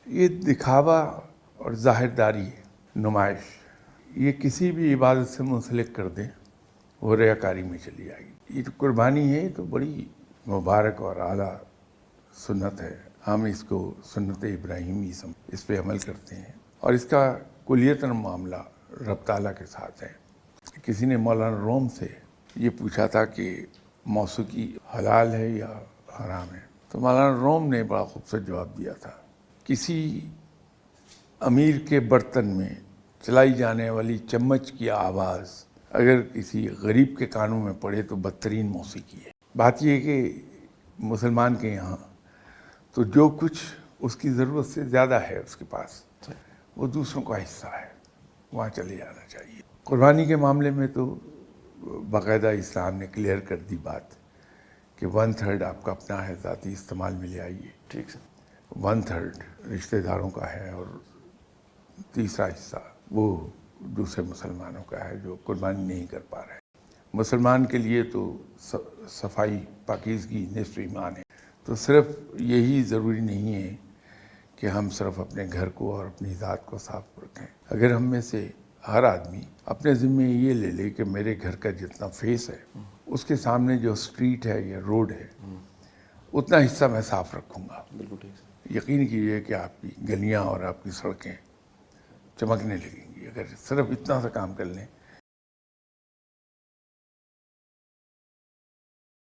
یہ دکھاوا اور ظاہر داری نمائش یہ کسی بھی عبادت سے منسلک کر دیں وہ ریاکاری میں چلی جائے گی. یہ جو قربانی ہے یہ تو بڑی مبارک اور اعلیٰ سنت ہے. ہم اس کو سنت ابراہیمی اس پہ عمل کرتے ہیں اور اس کا کلیتاً معاملہ رب تعالیٰ کے ساتھ ہے. کسی نے مولانا روم سے یہ پوچھا تھا کہ موسیقی حلال ہے یا حرام ہے، تو مولانا روم نے بڑا خوبصورت جواب دیا تھا. کسی امیر کے برتن میں چلائی جانے والی چمچ کی آواز اگر کسی غریب کے کانوں میں پڑے تو بدترین موسیقی ہے. بات یہ ہے کہ مسلمان کے یہاں تو جو کچھ اس کی ضرورت سے زیادہ ہے اس کے پاس وہ دوسروں کا حصہ ہے، وہاں چلے جانا چاہیے. قربانی کے معاملے میں تو باقاعدہ اسلام نے کلیئر کر دی بات کہ 1/3 آپ کا اپنا ہے، ذاتی استعمال میں لے آئیے. ٹھیک سر. 1/3 رشتہ داروں کا ہے اور تیسرا حصہ وہ دوسرے مسلمانوں کا ہے جو قربانی نہیں کر پا رہے. مسلمان کے لیے تو صفائی پاکیزگی نصف ایمان ہے. تو صرف یہی ضروری نہیں ہے کہ ہم صرف اپنے گھر کو اور اپنی ذات کو صاف رکھیں. اگر ہم میں سے ہر آدمی اپنے ذمے یہ لے لے کہ میرے گھر کا جتنا فیس ہے اس کے سامنے جو اسٹریٹ ہے یا روڈ ہے اتنا حصہ میں صاف رکھوں گا. بالکل ٹھیک سر. یقین کیجیے کہ آپ کی گلیاں اور آپ کی سڑکیں چمکنے لگیں گی. اگر صرف اتنا سا کام کر لیں